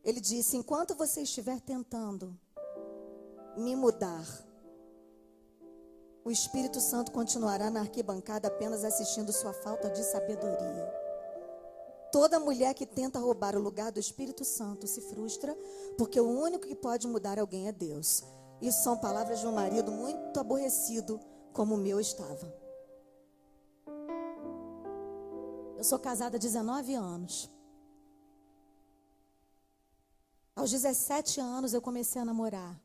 Ele disse: enquanto você estiver tentando me mudar, o Espírito Santo continuará na arquibancada apenas assistindo sua falta de sabedoria. Toda mulher que tenta roubar o lugar do Espírito Santo se frustra, porque o único que pode mudar alguém é Deus. Isso são palavras de um marido muito aborrecido, como o meu estava. Eu sou casada há 19 anos. Aos 17 anos eu comecei a namorar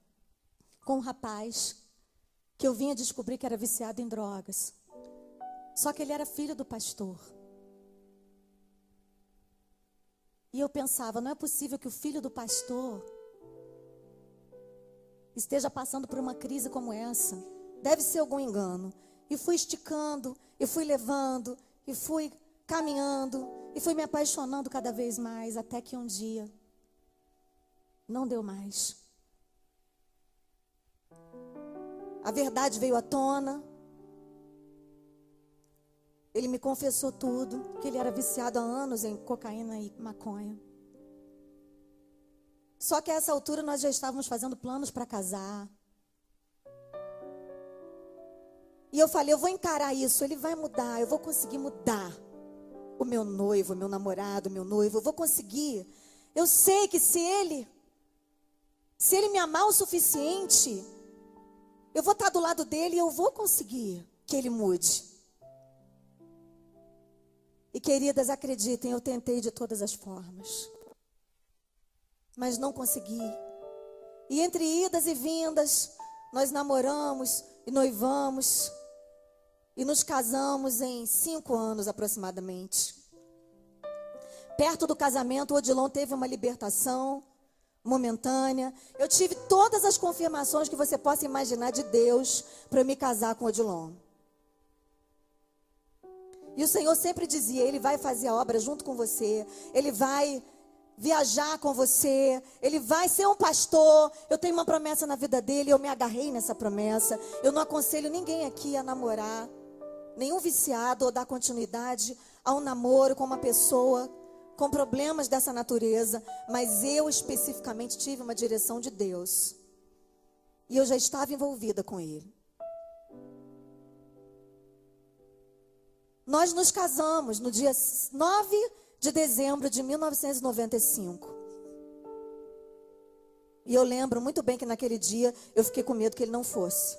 com um rapaz que eu vinha descobrir que era viciado em drogas. Só que ele era filho do pastor. E eu pensava, não é possível que o filho do pastor esteja passando por uma crise como essa. Deve ser algum engano. E fui esticando, e fui levando, e fui caminhando, e fui me apaixonando cada vez mais, até que um dia não deu mais. A verdade veio à tona. Ele me confessou tudo, que ele era viciado há anos em cocaína e maconha. Só que a essa altura nós já estávamos fazendo planos para casar. E eu falei, eu vou encarar isso, ele vai mudar, eu vou conseguir mudar o meu noivo, o meu namorado, o meu noivo, eu vou conseguir. Eu sei que se ele me amar o suficiente, eu vou estar do lado dele e eu vou conseguir que ele mude. E queridas, acreditem, eu tentei de todas as formas, mas não consegui. E entre idas e vindas, nós namoramos e noivamos e nos casamos em 5 anos aproximadamente. Perto do casamento, o Odilon teve uma libertação momentânea. Eu tive todas as confirmações que você possa imaginar de Deus para eu me casar com o Odilon. E o Senhor sempre dizia, Ele vai fazer a obra junto com você, Ele vai viajar com você, Ele vai ser um pastor. Eu tenho uma promessa na vida dele, eu me agarrei nessa promessa. Eu não aconselho ninguém aqui a namorar, nenhum viciado, ou dar continuidade a um namoro com uma pessoa com problemas dessa natureza. Mas eu especificamente tive uma direção de Deus, e eu já estava envolvida com ele. Nós nos casamos no dia 9 de dezembro de 1995. E eu lembro muito bem que naquele dia eu fiquei com medo que ele não fosse.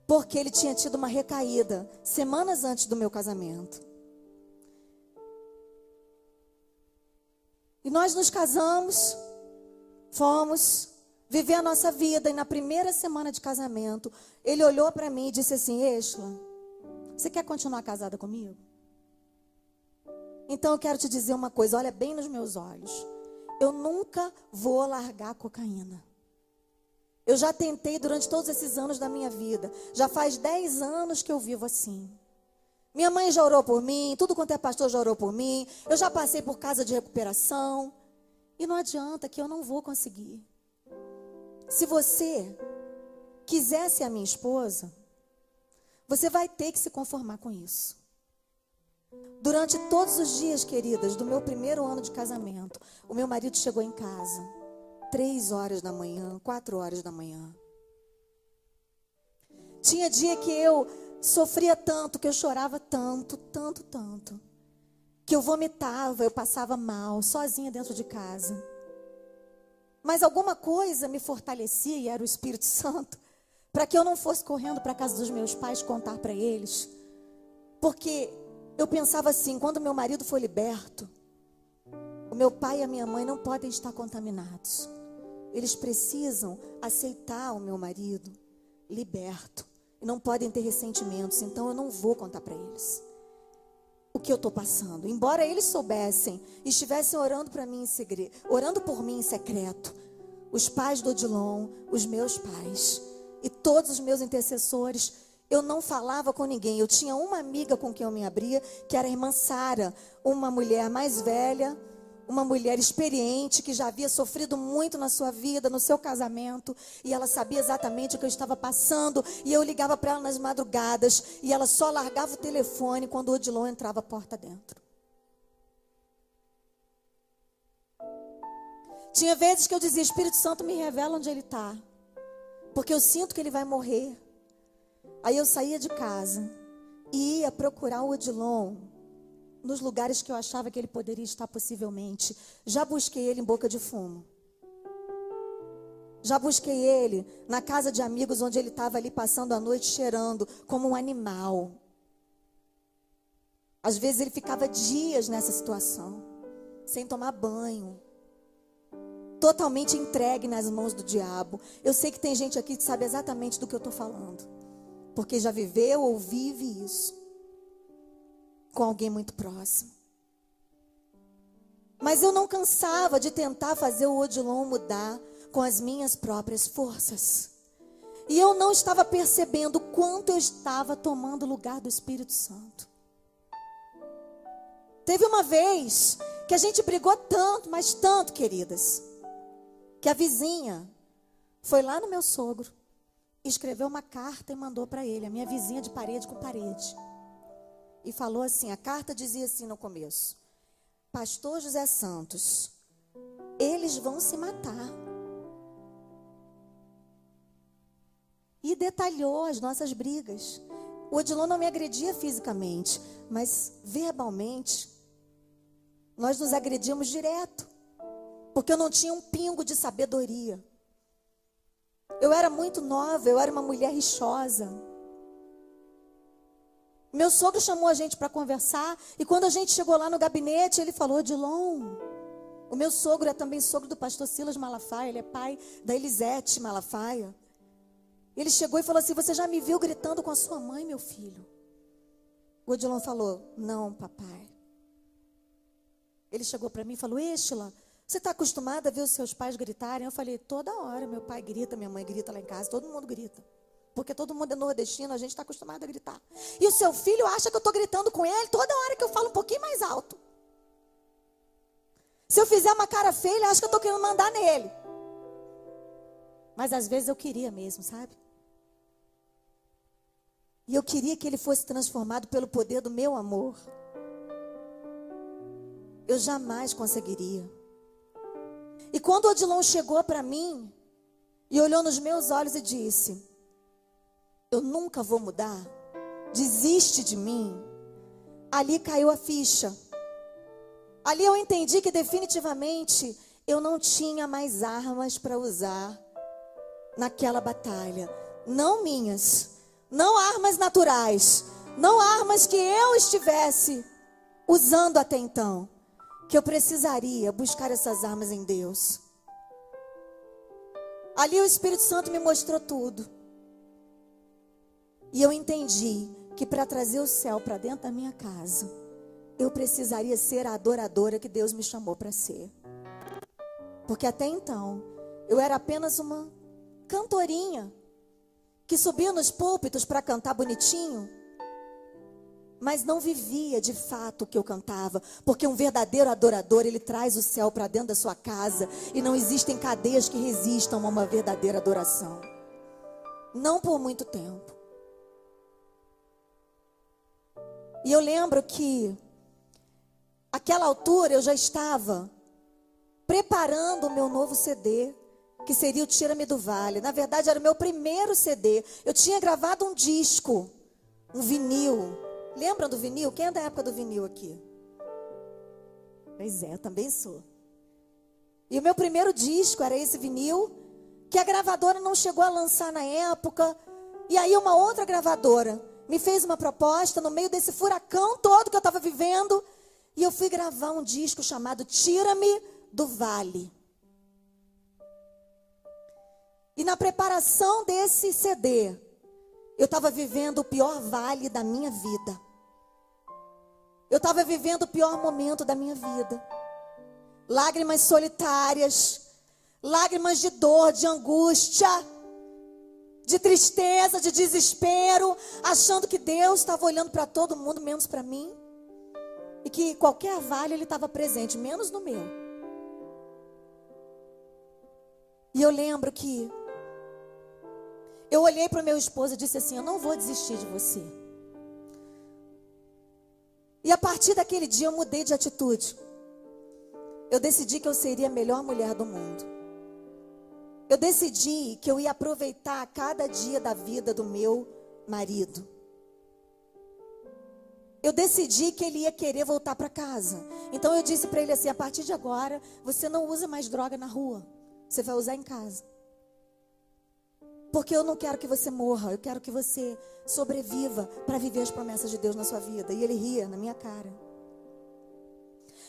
Porque ele tinha tido uma recaída semanas antes do meu casamento. E nós nos casamos, fomos viver a nossa vida. E na primeira semana de casamento, ele olhou para mim e disse assim: Êxola, você quer continuar casada comigo? Então eu quero te dizer uma coisa, olha bem nos meus olhos. Eu nunca vou largar a cocaína. Eu já tentei durante todos esses anos da minha vida. Já faz 10 anos que eu vivo assim. Minha mãe já orou por mim, tudo quanto é pastor já orou por mim. Eu já passei por casa de recuperação. E não adianta, que eu não vou conseguir. Se você quiser ser a minha esposa, você vai ter que se conformar com isso. Durante todos os dias, queridas, do meu primeiro ano de casamento, o meu marido chegou em casa 3 horas da manhã, 4 horas da manhã. Tinha dia que eu sofria tanto, que eu chorava tanto, que eu vomitava, eu passava mal, sozinha dentro de casa. Mas alguma coisa me fortalecia, e era o Espírito Santo, para que eu não fosse correndo para a casa dos meus pais contar para eles. Porque eu pensava assim, quando meu marido for liberto, o meu pai e a minha mãe não podem estar contaminados. Eles precisam aceitar o meu marido liberto. E não podem ter ressentimentos. Então eu não vou contar para eles o que eu estou passando. Embora eles soubessem e estivessem orando para mim em segredo, orando por mim em secreto. Os pais do Odilon, os meus pais e todos os meus intercessores, eu não falava com ninguém. Eu tinha uma amiga com quem eu me abria, que era a irmã Sara, uma mulher mais velha, uma mulher experiente, que já havia sofrido muito na sua vida, no seu casamento, e ela sabia exatamente o que eu estava passando, e eu ligava para ela nas madrugadas, e ela só largava o telefone quando o Odilon entrava a porta dentro. Tinha vezes que eu dizia, Espírito Santo, me revela onde ele está. Porque eu sinto que ele vai morrer. Aí eu saía de casa e ia procurar o Odilon nos lugares que eu achava que ele poderia estar possivelmente. Já busquei ele em Boca de Fumo. Já busquei ele na casa de amigos onde ele estava ali passando a noite cheirando como um animal. Às vezes ele ficava dias nessa situação, sem tomar banho. Totalmente entregue nas mãos do diabo. Eu sei que tem gente aqui que sabe exatamente do que eu estou falando. Porque já viveu ou vive isso. Com alguém muito próximo. Mas eu não cansava de tentar fazer o Odilon mudar com as minhas próprias forças. E eu não estava percebendo o quanto eu estava tomando o lugar do Espírito Santo. Teve uma vez que a gente brigou tanto, mas tanto, queridas, que a vizinha foi lá no meu sogro, escreveu uma carta e mandou para ele, a minha vizinha de parede com parede. E falou assim, a carta dizia assim no começo: Pastor José Santos, eles vão se matar. E detalhou as nossas brigas. O Odilon não me agredia fisicamente, mas verbalmente, nós nos agredíamos direto. Porque eu não tinha um pingo de sabedoria. Eu era muito nova, eu era uma mulher rixosa. Meu sogro chamou a gente para conversar. E quando a gente chegou lá no gabinete, ele falou, Odilon, o meu sogro é também sogro do pastor Silas Malafaia. Ele é pai da Elisete Malafaia. Ele chegou e falou assim, você já me viu gritando com a sua mãe, meu filho? O Odilon falou, não, papai. Ele chegou para mim e falou, Estila, você está acostumada a ver os seus pais gritarem? Eu falei, toda hora meu pai grita, minha mãe grita lá em casa, todo mundo grita. Porque todo mundo é nordestino, a gente está acostumado a gritar. E o seu filho acha que eu estou gritando com ele toda hora que eu falo um pouquinho mais alto. Se eu fizer uma cara feia, ele acha que eu estou querendo mandar nele. Mas às vezes eu queria mesmo, sabe? E eu queria que ele fosse transformado pelo poder do meu amor. Eu jamais conseguiria. E quando o Odilon chegou para mim e olhou nos meus olhos e disse, eu nunca vou mudar, desiste de mim. Ali caiu a ficha. Ali eu entendi que definitivamente eu não tinha mais armas para usar naquela batalha. Não minhas, não armas naturais, não armas que eu estivesse usando até então. Que eu precisaria buscar essas armas em Deus. Ali o Espírito Santo me mostrou tudo. E eu entendi que para trazer o céu para dentro da minha casa, eu precisaria ser a adoradora que Deus me chamou para ser. Porque até então, eu era apenas uma cantorinha, que subia nos púlpitos para cantar bonitinho, mas não vivia de fato o que eu cantava. Porque um verdadeiro adorador, ele traz o céu para dentro da sua casa. E não existem cadeias que resistam a uma verdadeira adoração. Não por muito tempo. E eu lembro que àquela altura eu já estava preparando o meu novo CD, que seria o Tira-me do Vale. Na verdade era o meu primeiro CD. Eu tinha gravado um disco, um vinil. Lembram do vinil? Quem é da época do vinil aqui? Pois é, eu também sou. E o meu primeiro disco era esse vinil, que a gravadora não chegou a lançar na época. E aí uma outra gravadora me fez uma proposta no meio desse furacão todo que eu estava vivendo. E eu fui gravar um disco chamado Tira-me do Vale. E na preparação desse CD, eu estava vivendo o pior vale da minha vida. Eu estava vivendo o pior momento da minha vida. Lágrimas solitárias, lágrimas de dor, de angústia, de tristeza, de desespero, achando que Deus estava olhando para todo mundo, menos para mim. E que qualquer vale ele estava presente, menos no meu. E eu lembro que eu olhei para o meu esposo e disse assim, eu não vou desistir de você. E a partir daquele dia eu mudei de atitude. Eu decidi que eu seria a melhor mulher do mundo. Eu decidi que eu ia aproveitar cada dia da vida do meu marido. Eu decidi que ele ia querer voltar para casa. Então eu disse para ele assim: a partir de agora, você não usa mais droga na rua. Você vai usar em casa. Porque eu não quero que você morra. Eu quero que você sobreviva para viver as promessas de Deus na sua vida. E ele ria na minha cara.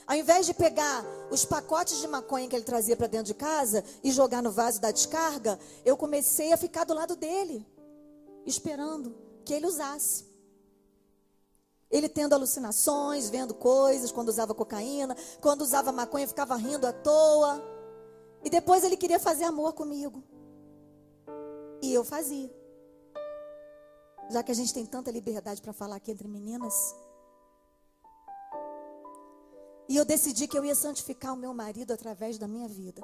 Ao invés de pegar os pacotes de maconha que ele trazia para dentro de casa e jogar no vaso da descarga, eu comecei a ficar do lado dele, esperando que ele usasse. Ele tendo alucinações, vendo coisas, quando usava cocaína, quando usava maconha, ficava rindo à toa. E depois ele queria fazer amor comigo. E eu fazia. Já que a gente tem tanta liberdade para falar aqui entre meninas. E eu decidi que eu ia santificar o meu marido através da minha vida.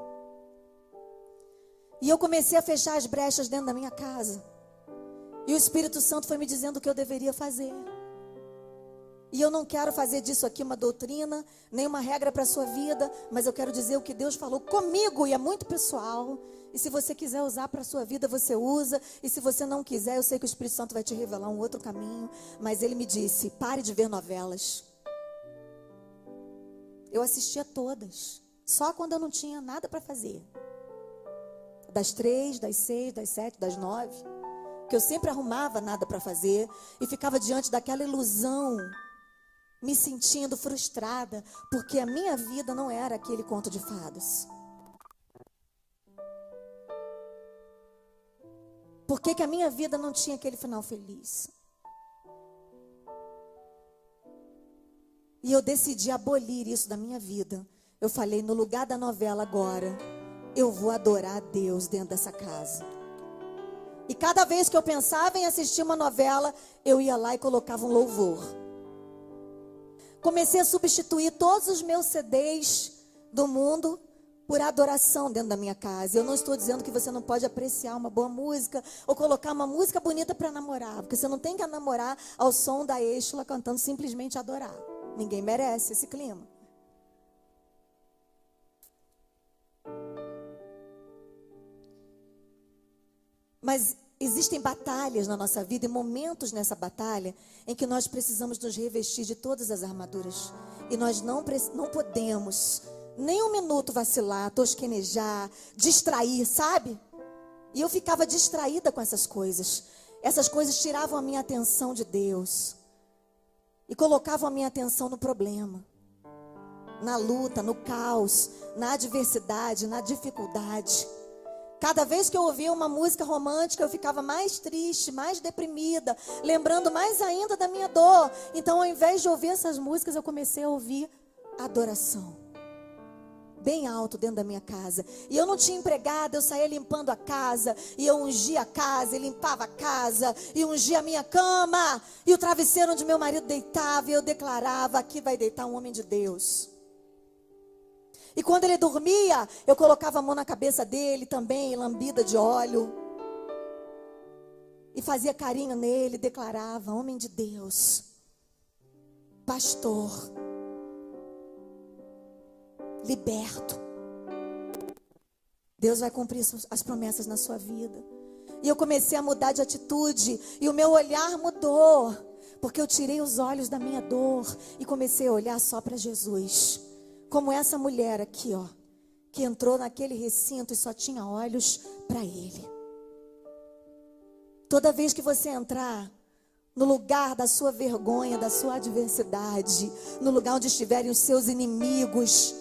E eu comecei a fechar as brechas dentro da minha casa. E o Espírito Santo foi me dizendo o que eu deveria fazer. E eu não quero fazer disso aqui uma doutrina, nem uma regra para a sua vida, mas eu quero dizer o que Deus falou comigo, e é muito pessoal. E se você quiser usar para a sua vida, você usa. E se você não quiser, eu sei que o Espírito Santo vai te revelar um outro caminho. Mas ele me disse: pare de ver novelas. Eu assistia todas, só quando eu não tinha nada para fazer. Das 3, das 6, das 7, das 9. Que eu sempre arrumava nada para fazer e ficava diante daquela ilusão, me sentindo frustrada, porque a minha vida não era aquele conto de fadas. Por que a minha vida não tinha aquele final feliz? E eu decidi abolir isso da minha vida. Eu falei: no lugar da novela agora, eu vou adorar a Deus dentro dessa casa. E cada vez que eu pensava em assistir uma novela, eu ia lá e colocava um louvor. Comecei a substituir todos os meus CDs do mundo por adoração dentro da minha casa. Eu não estou dizendo que você não pode apreciar uma boa música ou colocar uma música bonita para namorar, porque você não tem que namorar ao som da Exla cantando simplesmente adorar. Ninguém merece esse clima. Mas existem batalhas na nossa vida e momentos nessa batalha em que nós precisamos nos revestir de todas as armaduras. E nós não podemos nem um minuto vacilar, tosquenejar, distrair, sabe? E eu ficava distraída com essas coisas. Essas coisas tiravam a minha atenção de Deus. E colocavam a minha atenção no problema, na luta, no caos, na adversidade, na dificuldade. Cada vez que eu ouvia uma música romântica, eu ficava mais triste, mais deprimida, lembrando mais ainda da minha dor. Então, ao invés de ouvir essas músicas, eu comecei a ouvir adoração. Bem alto dentro da minha casa. E eu não tinha empregada, eu saía limpando a casa. E eu ungia a casa, e limpava a casa. E ungia a minha cama. E o travesseiro onde meu marido deitava. E eu declarava: aqui vai deitar um homem de Deus. E quando ele dormia, eu colocava a mão na cabeça dele também, lambida de óleo. E fazia carinho nele, declarava: homem de Deus, pastor, liberto. Deus vai cumprir as promessas na sua vida. E eu comecei a mudar de atitude. E o meu olhar mudou. Porque eu tirei os olhos da minha dor e comecei a olhar só para Jesus. Como essa mulher aqui, ó, que entrou naquele recinto e só tinha olhos para Ele. Toda vez que você entrar no lugar da sua vergonha, da sua adversidade, no lugar onde estiverem os seus inimigos,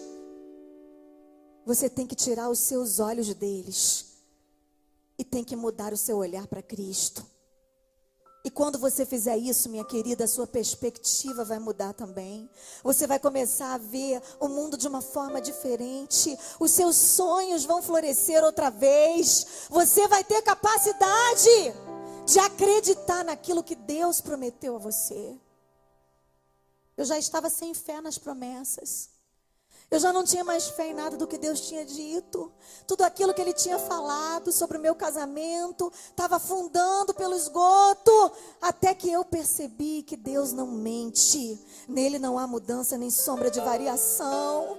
você tem que tirar os seus olhos deles e tem que mudar o seu olhar para Cristo. E quando você fizer isso, minha querida, a sua perspectiva vai mudar também. Você vai começar a ver o mundo de uma forma diferente. Os seus sonhos vão florescer outra vez. Você vai ter capacidade de acreditar naquilo que Deus prometeu a você. Eu já estava sem fé nas promessas. Eu já não tinha mais fé em nada do que Deus tinha dito. Tudo aquilo que Ele tinha falado sobre o meu casamento estava afundando pelo esgoto. Até que eu percebi que Deus não mente. Nele não há mudança nem sombra de variação.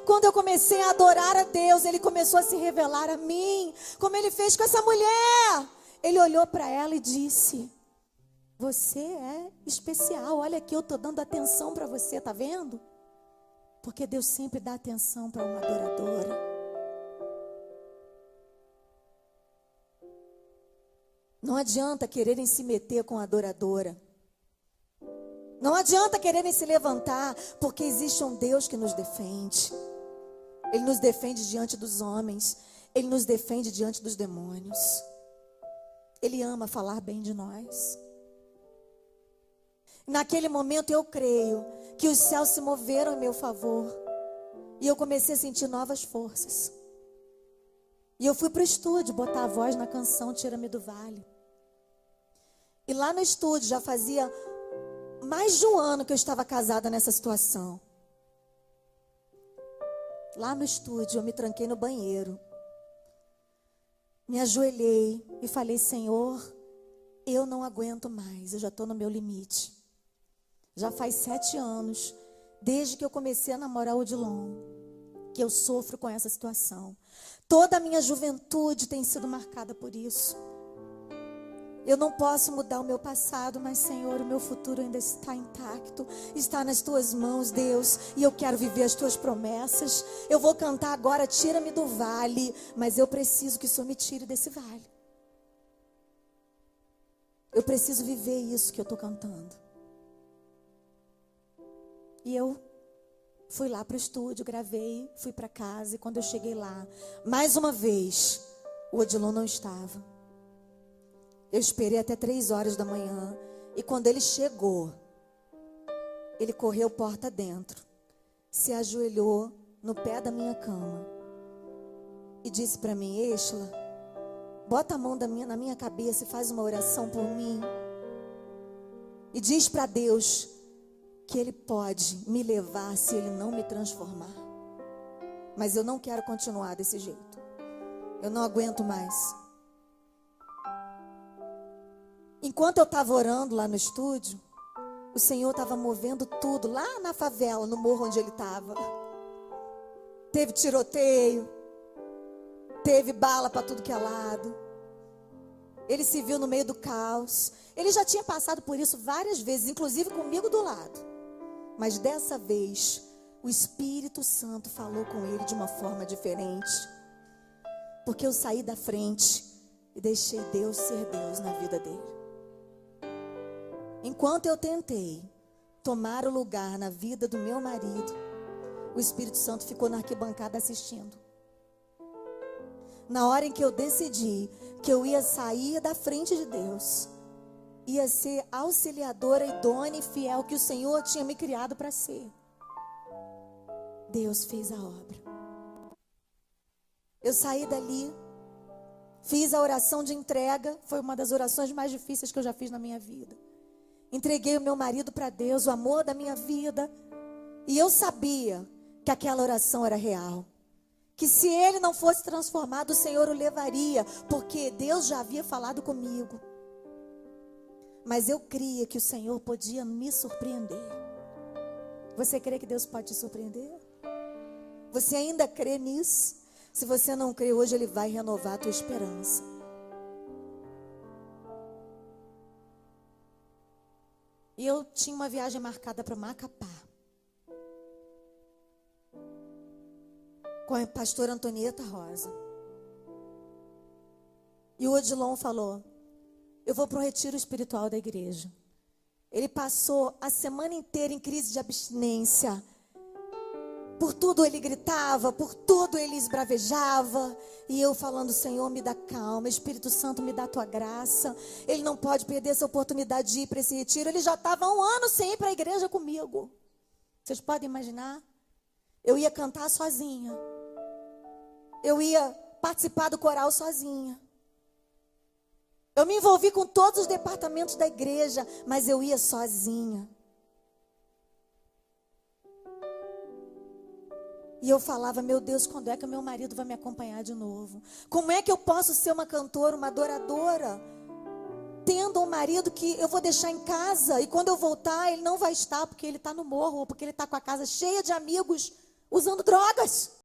Quando eu comecei a adorar a Deus, Ele começou a se revelar a mim, como Ele fez com essa mulher. Ele olhou para ela e disse: você é especial, olha aqui, eu estou dando atenção para você, tá vendo? Porque Deus sempre dá atenção para uma adoradora. Não adianta quererem se meter com a adoradora. Não adianta quererem se levantar, porque existe um Deus que nos defende. Ele nos defende diante dos homens. Ele nos defende diante dos demônios. Ele ama falar bem de nós. Naquele momento eu creio que os céus se moveram em meu favor. E eu comecei a sentir novas forças. E eu fui para o estúdio botar a voz na canção Tira-me do Vale. E lá no estúdio já fazia mais de um ano que eu estava casada nessa situação. Lá no estúdio eu me tranquei no banheiro. Me ajoelhei e falei: Senhor, eu não aguento mais, eu já estou no meu limite. Já faz 7 anos, desde que eu comecei a namorar o Odilon, que eu sofro com essa situação. Toda a minha juventude tem sido marcada por isso. Eu não posso mudar o meu passado, mas, Senhor, o meu futuro ainda está intacto. Está nas Tuas mãos, Deus, e eu quero viver as Tuas promessas. Eu vou cantar agora, tira-me do vale, mas eu preciso que o Senhor me tire desse vale. Eu preciso viver isso que eu estou cantando. E eu fui lá para o estúdio, gravei, fui para casa, e quando eu cheguei lá, mais uma vez, o Odilon não estava. Eu esperei até 3 horas da manhã. E quando ele chegou, ele correu porta dentro, se ajoelhou no pé da minha cama e disse para mim: Êxila, bota a mão na minha cabeça e faz uma oração por mim. E diz para Deus que Ele pode me levar se Ele não me transformar. Mas eu não quero continuar desse jeito. Eu não aguento mais. Enquanto eu estava orando lá no estúdio, o Senhor estava movendo tudo lá na favela, no morro onde ele estava. Teve tiroteio, teve bala para tudo que é lado. Ele se viu no meio do caos. Ele já tinha passado por isso várias vezes, inclusive comigo do lado. Mas dessa vez, o Espírito Santo falou com ele de uma forma diferente. Porque eu saí da frente e deixei Deus ser Deus na vida dele. Enquanto eu tentei tomar o lugar na vida do meu marido, o Espírito Santo ficou na arquibancada assistindo. Na hora em que eu decidi que eu ia sair da frente de Deus, ia ser auxiliadora idônea e fiel que o Senhor tinha me criado para ser, Deus fez a obra. Eu saí dali, fiz a oração de entrega, foi uma das orações mais difíceis que eu já fiz na minha vida. Entreguei o meu marido para Deus, o amor da minha vida. E eu sabia que aquela oração era real. Que se ele não fosse transformado, o Senhor o levaria. Porque Deus já havia falado comigo. Mas eu cria que o Senhor podia me surpreender. Você crê que Deus pode te surpreender? Você ainda crê nisso? Se você não crê, hoje Ele vai renovar a tua esperança. E eu tinha uma viagem marcada para Macapá, com a pastora Antonieta Rosa. E o Odilon falou: eu vou para o retiro espiritual da igreja. Ele passou a semana inteira em crise de abstinência. Por tudo ele gritava, por tudo ele esbravejava. E eu falando: Senhor, me dá calma, Espírito Santo, me dá a tua graça. Ele não pode perder essa oportunidade de ir para esse retiro. Ele já estava há 1 ano sem ir para a igreja comigo. Vocês podem imaginar? Eu ia cantar sozinha. Eu ia participar do coral sozinha. Eu me envolvi com todos os departamentos da igreja, mas eu ia sozinha. E eu falava: meu Deus, quando é que o meu marido vai me acompanhar de novo? Como é que eu posso ser uma cantora, uma adoradora, tendo um marido que eu vou deixar em casa, e quando eu voltar ele não vai estar porque ele está no morro, ou porque ele está com a casa cheia de amigos usando drogas.